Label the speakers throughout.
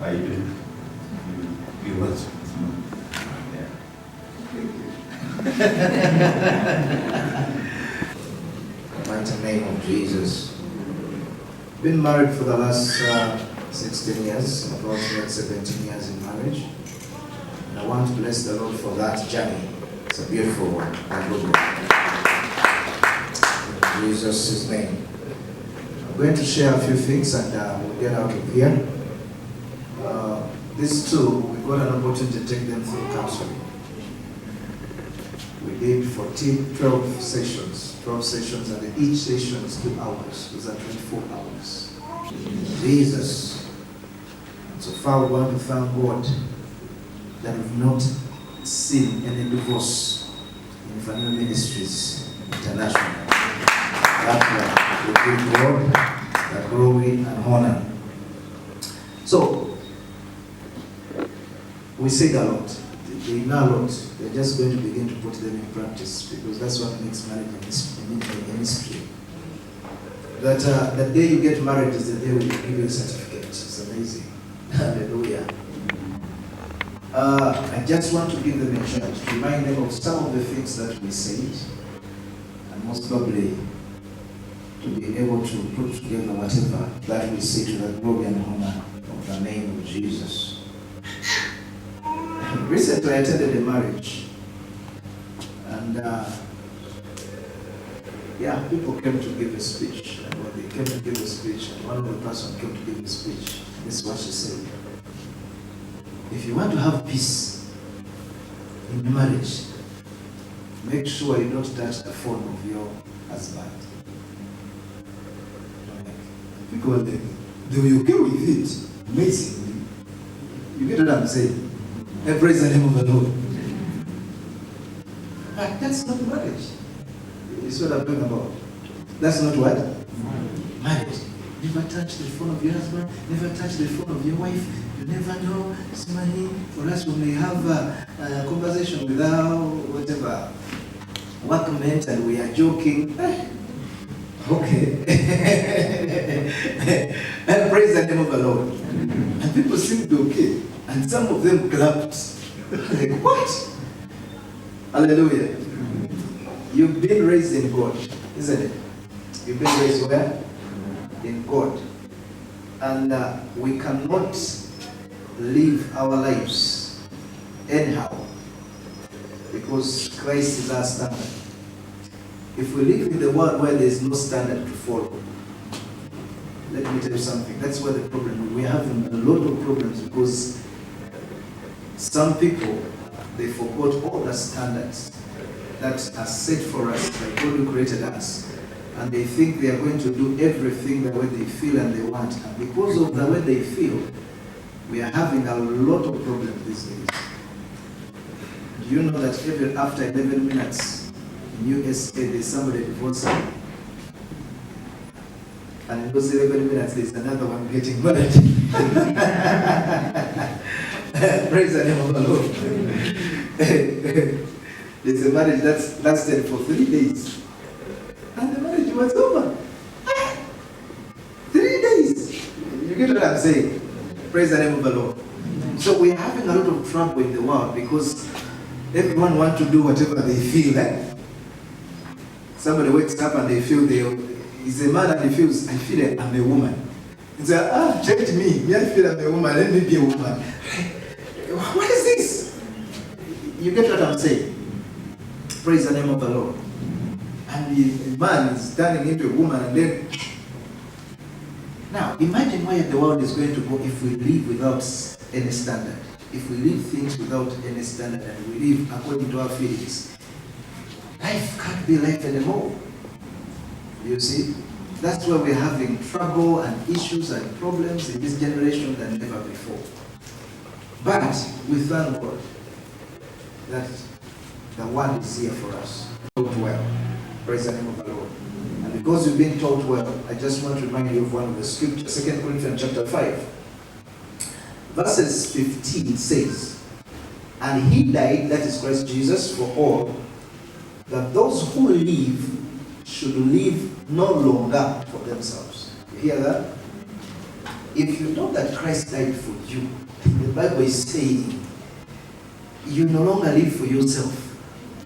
Speaker 1: I do. You was. Yeah.
Speaker 2: Mighty name of Jesus. Been married for the last 16 years, about 17 years in marriage. And I want to bless the Lord for that journey. It's a beautiful one. In Jesus' name. I'm going to share a few things and we'll get out of here. These two, we got an opportunity to take them through counseling. We did 12 sessions, and each session is 2 hours. Those are 24 hours. Jesus. And so far we want to thank God that we've not seen any divorce in Family Ministries International. That we give God the glory and honor. So, we say a lot. They know a lot. They're just going to begin to put them in practice because that's what makes marriage a ministry. That the day you get married is the day we give you a certificate. It's amazing. Hallelujah. I just want to give them a chance to remind them of some of the things that we said, and most probably to be able to put together whatever that we say to the glory and honor of the name of Jesus. Recently I attended a marriage, and people came to give a speech. And when they came to give a speech, and one of the person came to give a speech, this is what she said. If you want to have peace in marriage, make sure you don't touch the phone of your husband. Because they will okay with it. Amazingly. You get what I'm saying? And praise the name of the Lord. But that's not marriage. It's what I'm talking about. That's not what? Marriage. Never touch the phone of your husband. Never touch the phone of your wife. You never know. Somebody, for us, when we have a conversation without whatever workmate and we are joking. Okay. And praise the name of the Lord. And people seem to be okay. And some of them clapped. Like, what? Hallelujah. You've been raised in God, isn't it? You've been raised where? In God. And we cannot live our lives anyhow because Christ is our standard. If we live in the world where there is no standard to follow, let me tell you something. That's where the problem is. We're having a lot of problems because some people, they forgot all the standards that are set for us by God who created us. And they think they are going to do everything the way they feel and they want. And because of the way they feel, we are having a lot of problems these days. Do you know that even after 11 minutes in USA, there's somebody divorcing? And in those 11 minutes, there's another one getting married. Praise the name of the Lord. There's a marriage that lasted for 3 days. And the marriage was over. 3 days. You get what I'm saying? Praise the name of the Lord. So we're having a lot of trouble in the world because everyone wants to do whatever they feel. Somebody wakes up and they feel he's a man and he feels, I feel like I'm a woman. It's like, change me. I feel I'm a woman. Let me be a woman. What is this? You get what I'm saying? Praise the name of the Lord. And the man is turning into a woman and then... Now, imagine where the world is going to go if we live without any standard. If we live things without any standard and we live according to our feelings. Life can't be life anymore. You see? That's why we're having trouble and issues and problems in this generation than ever before. But we thank God that the word is here for us. Taught well. Praise the name of the Lord. And because you've been taught well, I just want to remind you of one of the scriptures, 2 Corinthians chapter 5. Verses 15 says, and he died, that is Christ Jesus, for all, that those who live should live no longer for themselves. You hear that? if you know that Christ died for you, the Bible is saying, you no longer live for yourself.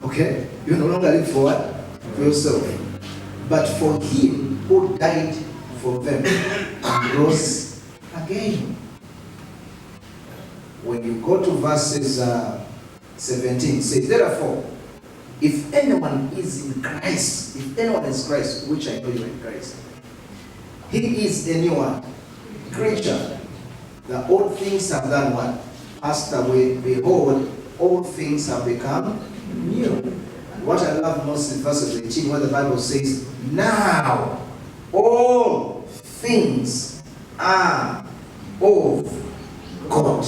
Speaker 2: Okay? You no longer live for what? For yourself. But for him who died for them and rose again. When you go to verses 17, it says, therefore, if anyone is in Christ, if anyone is Christ, which I know you are in Christ, he is a new creature. The old things have done what? Passed away. Behold, all things have become new. What I love most in verse 18, where the Bible says, now all things are of God.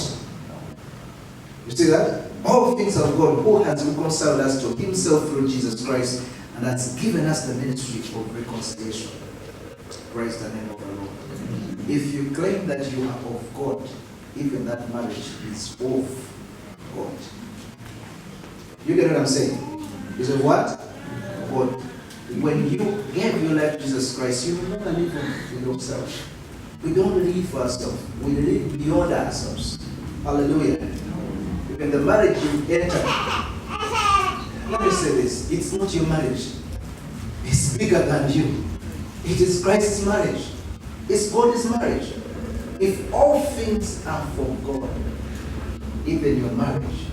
Speaker 2: You see that? All things of God, who has reconciled us to himself through Jesus Christ and has given us the ministry of reconciliation. Praise the name of the Lord. If you claim that you are of God, even that marriage is of God. You get what I'm saying? Is of what? God. When you gave your life to Jesus Christ, you no longer live for yourself. We don't live for ourselves. We live beyond ourselves. Hallelujah. In the marriage you enter, let me say this, it's not your marriage. It's bigger than you. It is Christ's marriage. It's God's marriage. If all things are from God, even your marriage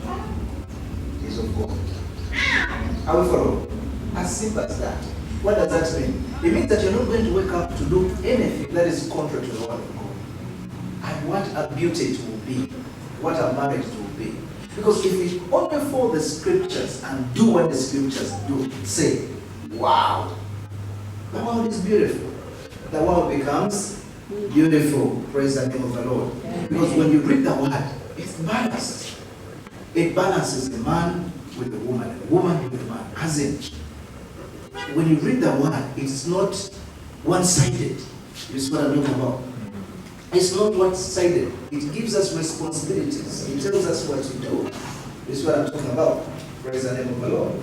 Speaker 2: is of God. Are we follow? As simple as that. What does that mean? It means that you're not going to wake up to do anything that is contrary to the word of God. And what a beauty it will be. What a marriage it will be. Because if we only follow the scriptures and do what the scriptures do, say, wow, the world is beautiful. The world becomes beautiful. Praise the name of the Lord. Because when you read the word, it's balanced. It balances the man with the woman, the woman with the man. As in, when you read the word, it's not one-sided. It's what I'm talking about. It's not one-sided. It gives us responsibilities. It tells us what to do. This is what I'm talking about. Praise the name of the Lord.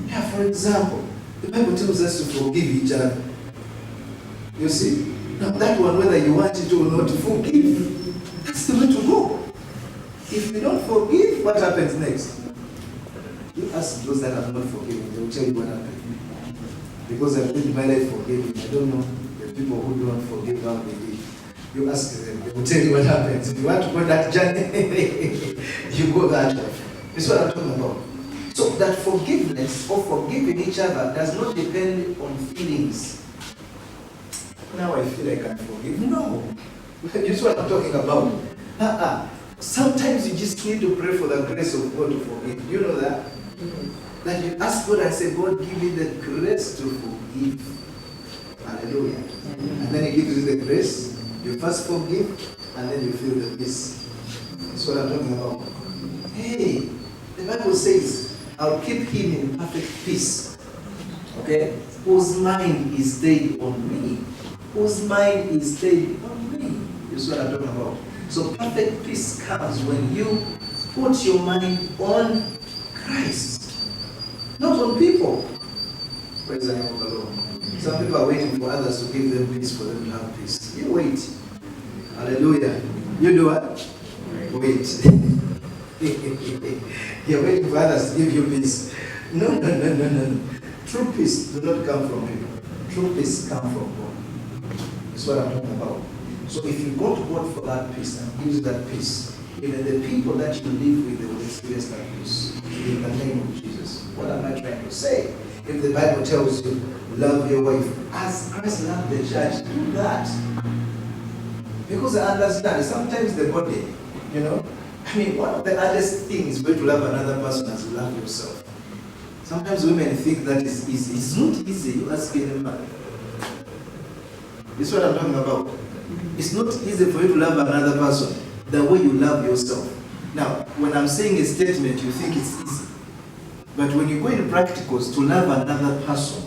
Speaker 2: Yeah, for example, the Bible tells us to forgive each other. You see? Now that one, whether you want it or not, forgive. That's the way to go. If you don't forgive, what happens next? You ask those that have not forgiven, they will tell you what happened. Because I've lived my life forgiving. I don't know the people who don't forgive how they did. You ask them, they will tell you what happens. If you want to go that journey, you go that way. That's what I'm talking about. So that forgiveness or forgiving each other does not depend on feelings. Now I feel like I can forgive. No. That's what I'm talking about. Sometimes you just need to pray for the grace of God to forgive. You know that? That you ask God and say, God, give me the grace to forgive. Hallelujah. And then He gives you the grace. You first forgive, and then you feel the peace. That's what I'm talking about. Hey, the Bible says, I'll keep him in perfect peace. Okay? Whose mind is stayed on me. Whose mind is stayed on me. That's what I'm talking about. So perfect peace comes when you put your mind on Christ. Not on people. Praise the name of the Lord. Some people are waiting for others to give them peace for them to have peace. You wait. Hallelujah. You do what? Wait. You're waiting for others to give you peace. No. True peace does not come from people. True peace comes from God. That's what I'm talking about. So if you go to God for that peace and gives that peace, even the people that you live with, they will experience that peace. In the name of Jesus. What am I trying to say? If the Bible tells you, love your wife as Christ loved the church, do that. Because I understand, sometimes the body, I mean, one of the hardest things is to love another person as you love yourself. Sometimes women think that is easy. It's not easy. You ask any man. This is what I'm talking about. It's not easy for you to love another person the way you love yourself. Now, when I'm saying a statement, you think it's easy. But when you go in practicals, to love another person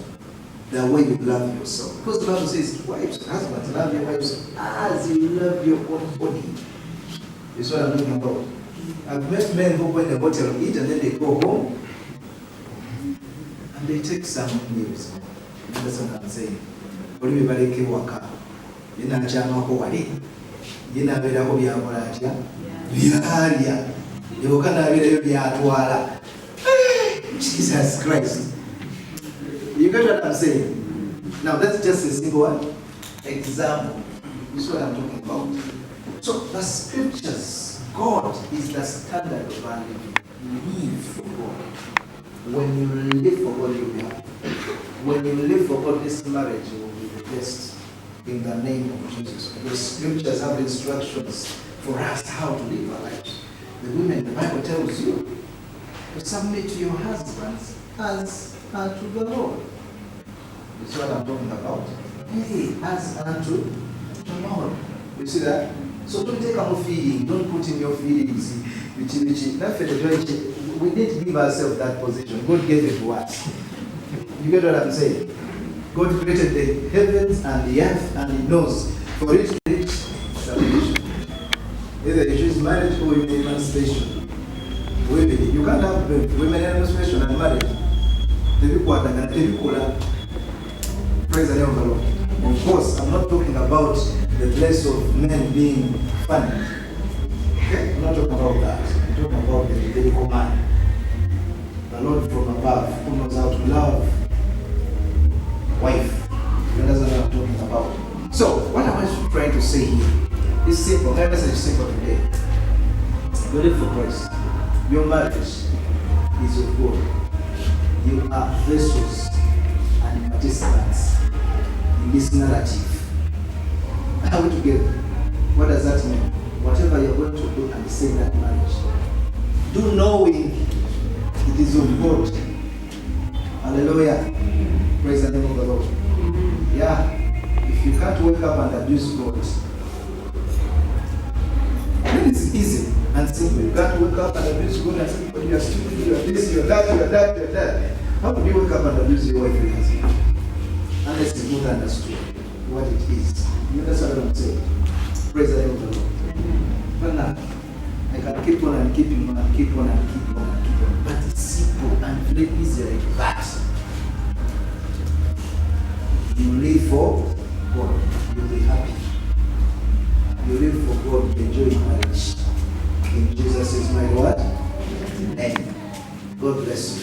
Speaker 2: the way you love yourself. Because the Bible says, wives, husbands, love your wives as you love your own body. That's what I'm talking about. I've met men who go in a hotel, eat, and then they go home and they take some meals. That's what I'm saying. Yena abeerako byakola atya? Byalya. Yoka n'abeerayo byatwala. Jesus Christ. You get what I'm saying? Now that's just a simple one. Example. This is what I'm talking about. So the scriptures, God is the standard of our living. Live for God. When you live for God, you'll be happy. When you live for God, this marriage will be the best in the name of Jesus. The scriptures have instructions for us how to live our lives. The women, the Bible tells you to submit to your husbands as unto the Lord. This is what I'm talking about. Hey, as unto the Lord. You see that? So don't take our feeling, don't put in your feelings. We need to give ourselves that position. God gave it to us. You get what I'm saying? God created the heavens and the earth, and He knows for it to reach salvation. Either you choose marriage or emancipation. Women, you can't have women emancipation and marriage. Praise the name of the Lord. Of course, I'm not talking about the place of men being funny. Okay? I'm not talking about that. I'm talking about the biblical man. The Lord from above, who knows how to love wife. You understand what I'm talking about? So, what I was trying to say here is simple. My message is simple today. You live for Christ. Your marriage is of God. You are vessels and participants in this narrative. Are we together? What does that mean? Whatever you're going to do and save that marriage, do knowing it is of God. Hallelujah. Praise the name of the Lord. Yeah. If you can't wake up and abuse God, then it's easy and simple. You can't wake up and abuse God and say, oh, you are stupid, you are this, you are that, you are that, you are that. How could you wake up and abuse your wife and husband? Unless you don't understand what it is. You understand what I'm saying? Praise the name of the Lord. But now, I can keep on and keep on and keep on and keep on and keep on. But it's simple and very easy like that. You live for God, you'll be happy. You live for God, enjoy marriage. In Jesus' mighty word. Amen. God bless you.